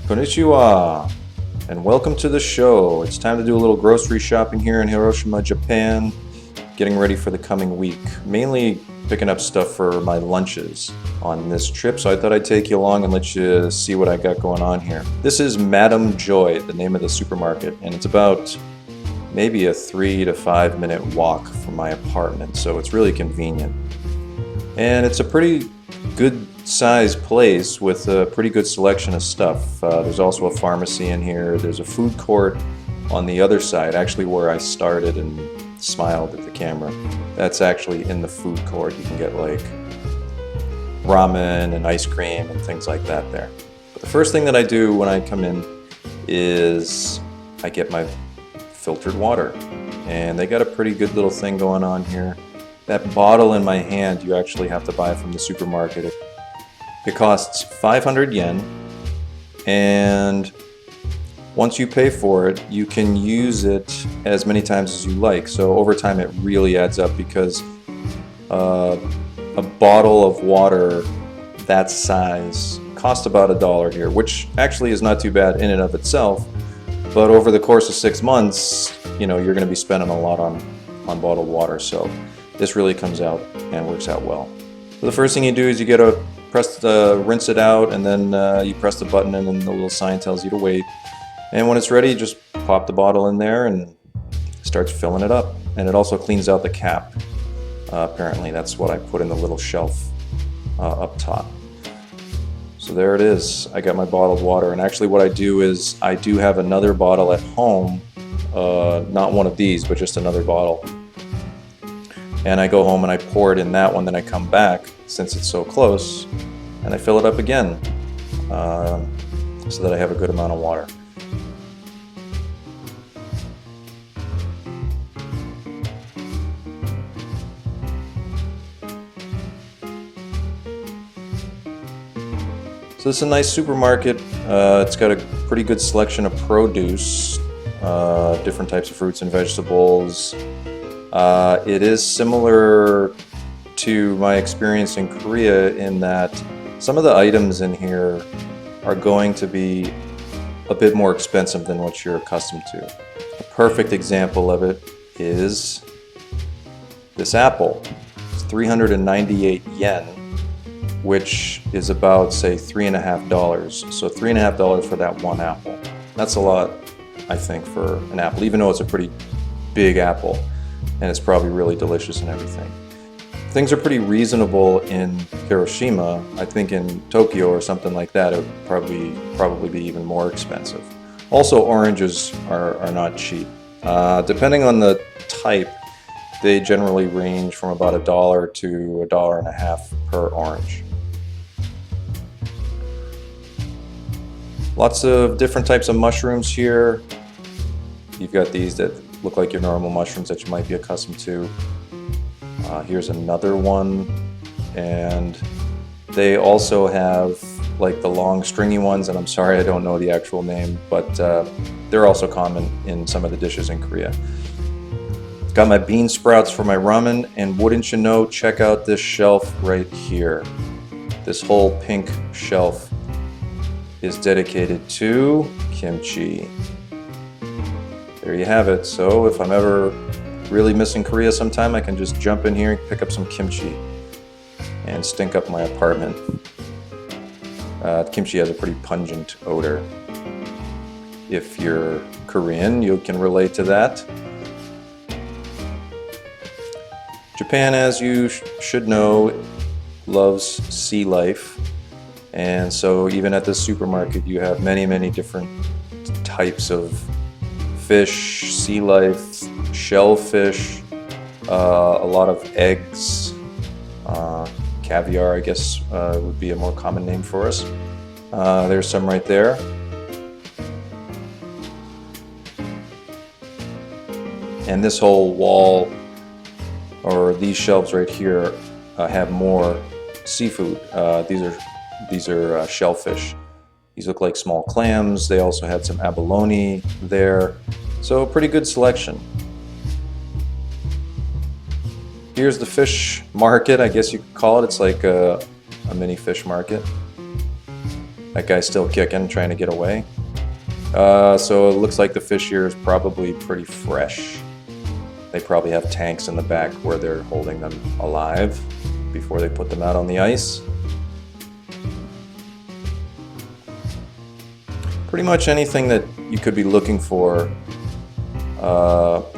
Konnichiwa, and welcome to the show. It's time to do a little grocery shopping here in Hiroshima, Japan, getting ready for the coming week. Mainly picking up stuff for my lunches on this trip, so I thought I'd take you along and let you see what I got going on here. This is Madam Joy, the name of the supermarket, and it's about maybe a 3 to 5 minute walk from my apartment, so it's really convenient. And it's a pretty good size place with a pretty good selection of stuff. There's also a pharmacy in here. There's a food court on the other side, actually where I started and smiled at the camera. That's actually in the food court. You can get like ramen and ice cream and things like that there. But the first thing that I do when I come in is I get my filtered water. And they got a pretty good little thing going on here. That bottle in my hand, you actually have to buy from the supermarket. It costs 500 yen, and once you pay for it, you can use it as many times as you like. So over time, it really adds up because a bottle of water that size costs about $1 here, which actually is not too bad in and of itself. But over the course of 6 months, you know, you're going to be spending a lot on bottled water. So this really comes out and works out well. So the first thing you do is you get a rinse it out, and then you press the button and then the little sign tells you to wait. And when it's ready, you just pop the bottle in there and it starts filling it up. And it also cleans out the cap. Apparently that's what I put in the little shelf up top. So there it is. I got my bottled water, and actually what I do is I do have another bottle at home, not one of these, but just another bottle. And I go home and I pour it in that one, then I come back, since it's so close, and I fill it up again, so that I have a good amount of water. So this is a nice supermarket. It's got a pretty good selection of produce, different types of fruits and vegetables. It is similar to my experience in Korea in that some of the items in here are going to be a bit more expensive than what you're accustomed to. A perfect example of it is this apple. It's 398 yen, which is about, say, $3.50. So $3.50 for that one apple. That's a lot, I think, for an apple, even though it's a pretty big apple. And it's probably really delicious and everything. Things are pretty reasonable in Hiroshima. I think in Tokyo or something like that, it would probably be even more expensive. Also, oranges are not cheap. Depending on the type, they generally range from about $1 to $1.50 per orange. Lots of different types of mushrooms here. You've got these that look like your normal mushrooms that you might be accustomed to. Here's another one, and they also have like the long stringy ones, and I'm sorry I don't know the actual name, but they're also common in some of the dishes in Korea. Got my bean sprouts for my ramen, and wouldn't you know, check out this shelf right here. This whole pink shelf is dedicated to kimchi. There you have it. So if I'm ever really missing Korea sometime, I can just jump in here and pick up some kimchi and stink up my apartment. Kimchi has a pretty pungent odor. If you're Korean, you can relate to that. Japan, as you should know, loves sea life. And so even at this supermarket, you have many different types of fish, sea life, shellfish, a lot of eggs, caviar, I guess would be a more common name for us. There's some right there. And this whole wall, or these shelves right here, have more seafood. These are shellfish. These look like small clams. They also had some abalone there. So pretty good selection. Here's the fish market, I guess you could call it. It's like a mini fish market. That guy's still kicking, trying to get away. So it looks like the fish here is probably pretty fresh. They probably have tanks in the back where they're holding them alive before they put them out on the ice. Pretty much anything that you could be looking for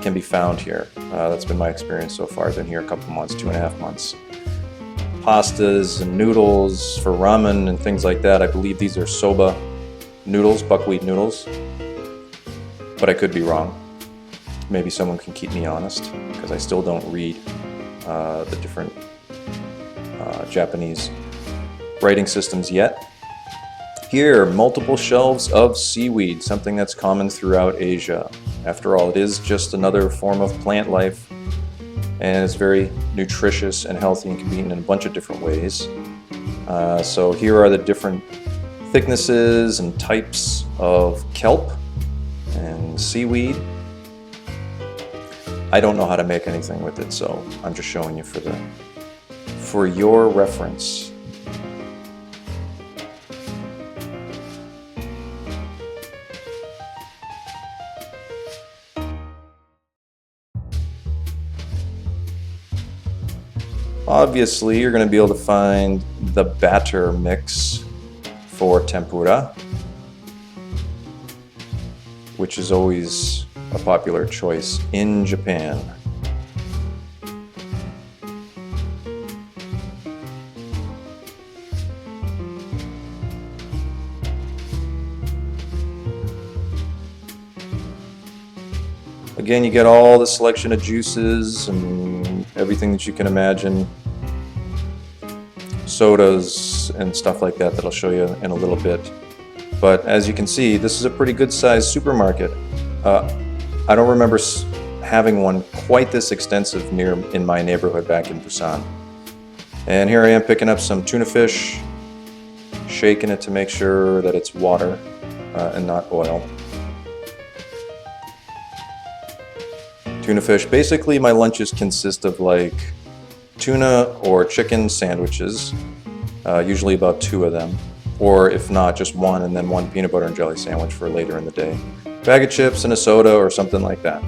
can be found here. That's been my experience so far. I've been here a couple months, 2.5 months. Pastas and noodles for ramen and things like that. I believe these are soba noodles, buckwheat noodles, but I could be wrong. Maybe someone can keep me honest, because I still don't read the different Japanese writing systems yet. Here, multiple shelves of seaweed, something that's common throughout Asia. After all, it is just another form of plant life, and it's very nutritious and healthy and can be eaten in a bunch of different ways. So here are the different thicknesses and types of kelp and seaweed. I don't know how to make anything with it, so I'm just showing you for your reference. Obviously, you're going to be able to find the batter mix for tempura, which is always a popular choice in Japan. Again, you get all the selection of juices and everything that you can imagine. Sodas and stuff like that I'll show you in a little bit. But as you can see, this is a pretty good sized supermarket. I don't remember having one quite this extensive in my neighborhood back in Busan. And here I am picking up some tuna fish, shaking it to make sure that it's water and not oil. Tuna fish. Basically, my lunches consist of like tuna or chicken sandwiches, usually about 2 of them, or if not, just one, and then 1 peanut butter and jelly sandwich for later in the day. Bag of chips and a soda or something like that.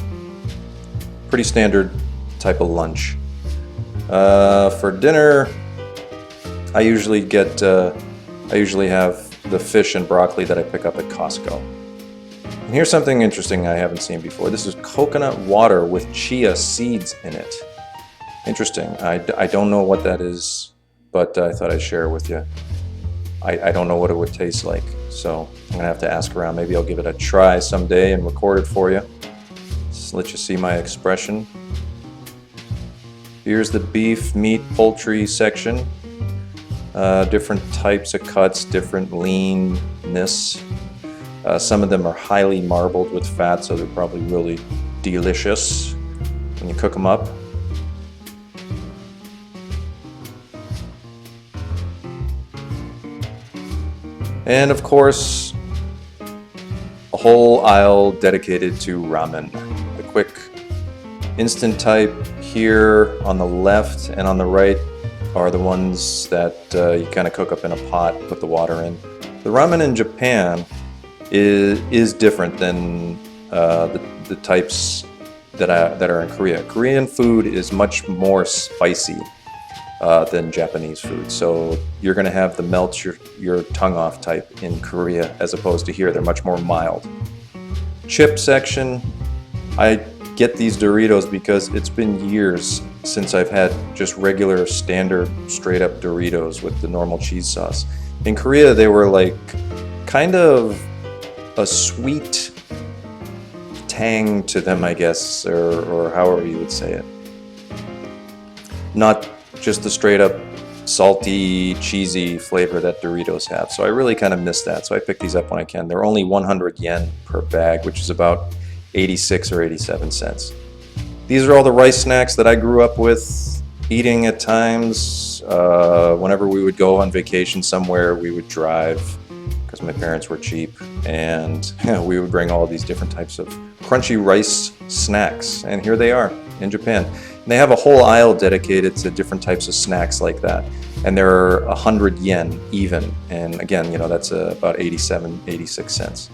Pretty standard type of lunch. For dinner, I usually have the fish and broccoli that I pick up at Costco. And here's something interesting I haven't seen before. This is coconut water with chia seeds in it. Interesting. I don't know what that is, but I thought I'd share it with you. I don't know what it would taste like, so I'm going to have to ask around. Maybe I'll give it a try someday and record it for you. Just let you see my expression. Here's the beef, meat, poultry section. Different types of cuts, different leanness. Some of them are highly marbled with fat, so they're probably really delicious when you cook them up. And of course, a whole aisle dedicated to ramen. The quick instant type here on the left and on the right are the ones that you kind of cook up in a pot, put the water in. The ramen in Japan is different than the types that are in Korea. Korean food is much more spicy than Japanese food. So you're going to have the melt your tongue off type in Korea as opposed to here. They're much more mild. Chip section, I get these Doritos because it's been years since I've had just regular standard straight up Doritos with the normal cheese sauce. In Korea they were like kind of a sweet tang to them, I guess, or however you would say it. Not just the straight up salty, cheesy flavor that Doritos have. So I really kind of miss that. So I pick these up when I can. They're only 100 yen per bag, which is about 86 or 87 cents. These are all the rice snacks that I grew up with, eating at times. Whenever we would go on vacation somewhere, we would drive because my parents were cheap, and we would bring all these different types of crunchy rice snacks. And here they are in Japan. And they have a whole aisle dedicated to different types of snacks like that. and they're 100 yen even. And again, you know, that's about 87, 86 cents.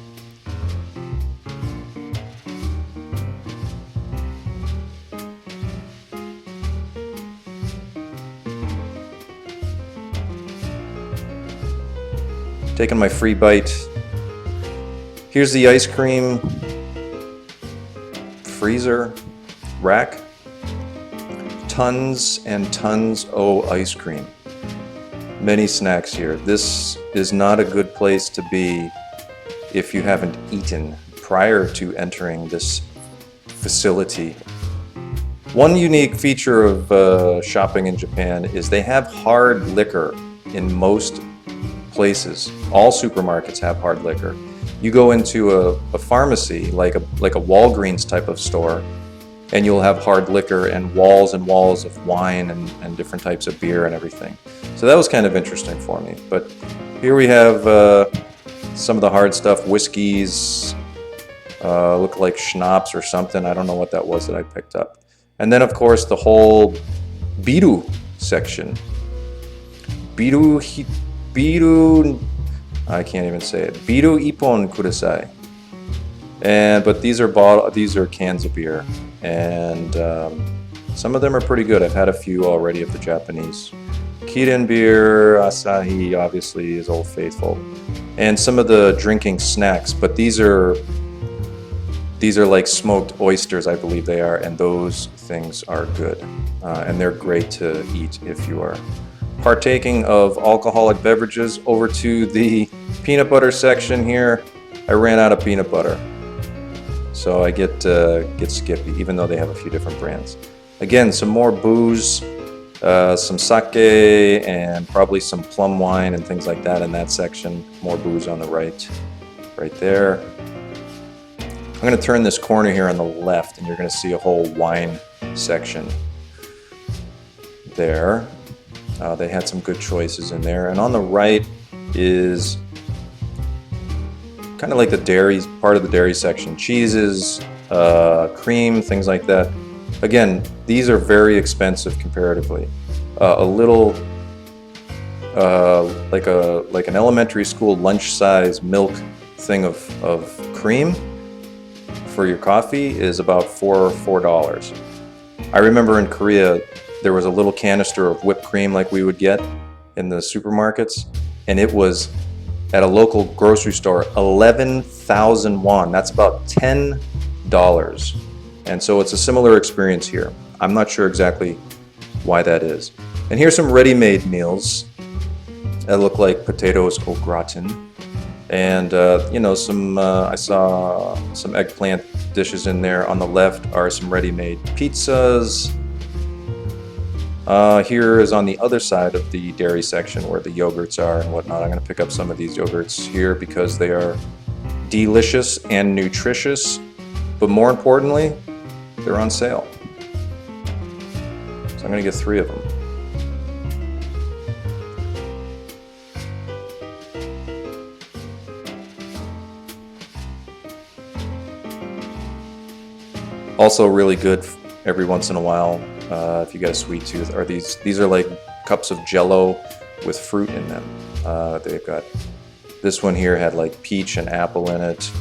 Taking my free bite. Here's the ice cream freezer rack. Tons and tons of ice cream. Many snacks here. This is not a good place to be if you haven't eaten prior to entering this facility. One unique feature of shopping in Japan is they have hard liquor in most places. All supermarkets have hard liquor. You go into a pharmacy, like a Walgreens type of store, and you'll have hard liquor and walls of wine and different types of beer and everything. So that was kind of interesting for me. But here we have some of the hard stuff, whiskeys, look like schnapps or something. I don't know what that was that I picked up. And then of course the whole biru section. Biru, I can't even say it. Biru ippon kudasai. But these are cans of beer, and some of them are pretty good. I've had a few already of the Japanese. Kirin beer, Asahi obviously is Old Faithful, and some of the drinking snacks. But these are like smoked oysters, I believe they are, and those things are good, and they're great to eat if you are partaking of alcoholic beverages. Over to the peanut butter section here. I ran out of peanut butter, so I get Skippy, even though they have a few different brands. Again, some more booze, some sake, and probably some plum wine and things like that in that section. More booze on the right there. I'm going to turn this corner here on the left, and you're going to see a whole wine section there. They had some good choices in there. And on the right is kind of like the dairy, part of the dairy section. Cheeses, cream, things like that. Again, these are very expensive comparatively. A little, like an elementary school lunch-size milk thing of cream for your coffee is about $4. I remember in Korea, there was a little canister of whipped cream like we would get in the supermarkets, and it was at a local grocery store 11,000 won. That's about $10. And so it's a similar experience here. I'm not sure exactly why that is. And here's some ready-made meals that look like potatoes au gratin, and you know, I saw some eggplant dishes in there. On the left are some ready-made pizzas. Here is on the other side of the dairy section where the yogurts are and whatnot. I'm going to pick up some of these yogurts here because they are delicious and nutritious, but more importantly, they're on sale. So I'm going to get 3 of them. Also really good every once in a while, if you got a sweet tooth, are these are like cups of Jello with fruit in them. They've got, this one here had like peach and apple in it.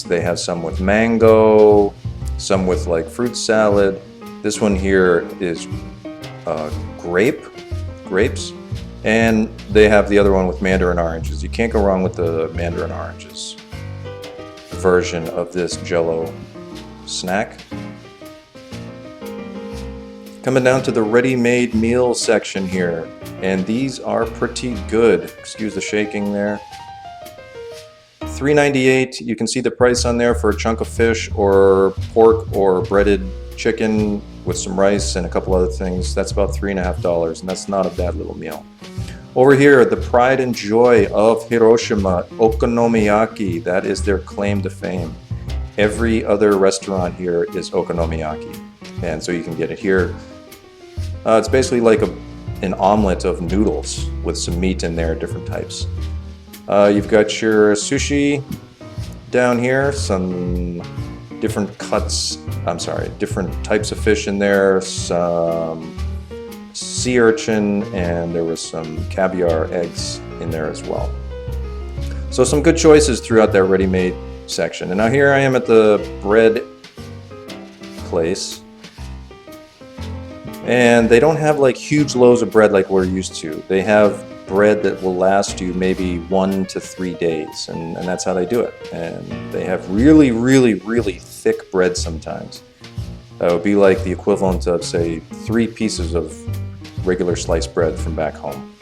They have some with mango, some with like fruit salad. This one here is grapes, and they have the other one with mandarin oranges. You can't go wrong with the mandarin oranges version of this Jello snack. Coming down to the ready-made meal section here, and these are pretty good. Excuse the shaking there. $3.98. You can see the price on there for a chunk of fish or pork or breaded chicken with some rice and a couple other things. That's about $3.50, and that's not a bad little meal. Over here, the pride and joy of Hiroshima, Okonomiyaki. That is their claim to fame. Every other restaurant here is Okonomiyaki, and so you can get it here. It's basically like an omelet of noodles with some meat in there, different types. You've got your sushi down here, some different different types of fish in there, some sea urchin, and there was some caviar eggs in there as well. So some good choices throughout that ready-made section. And now here I am at the bread place. And they don't have like huge loaves of bread like we're used to. They have bread that will last you maybe 1 to 3 days, and that's how they do it. And they have really, really, really thick bread sometimes. That would be like the equivalent of, say, 3 pieces of regular sliced bread from back home.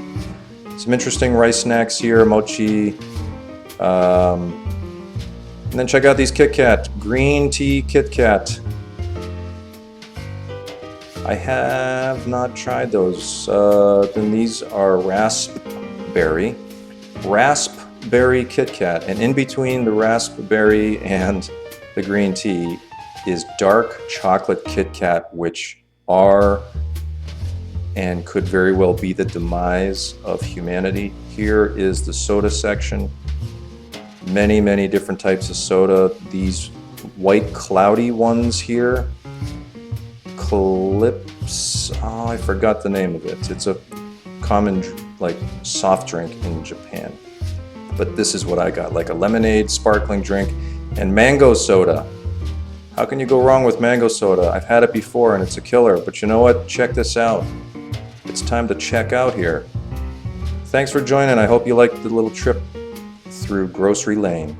Some interesting rice snacks here, mochi. And then check out these Kitkat, green tea Kitkat. I have not tried those. Then these are raspberry Kitkat, and in between the raspberry and the green tea is dark chocolate Kitkat, which are and could very well be the demise of humanity. Here is the soda section. Many, many different types of soda. These white cloudy ones here. Clips, oh, I forgot the name of it. It's a common like soft drink in Japan. But this is what I got, like a lemonade sparkling drink and mango soda. How can you go wrong with mango soda? I've had it before and it's a killer, but you know what? Check this out. It's time to check out here. Thanks for joining. I hope you liked the little trip through Grocery Lane.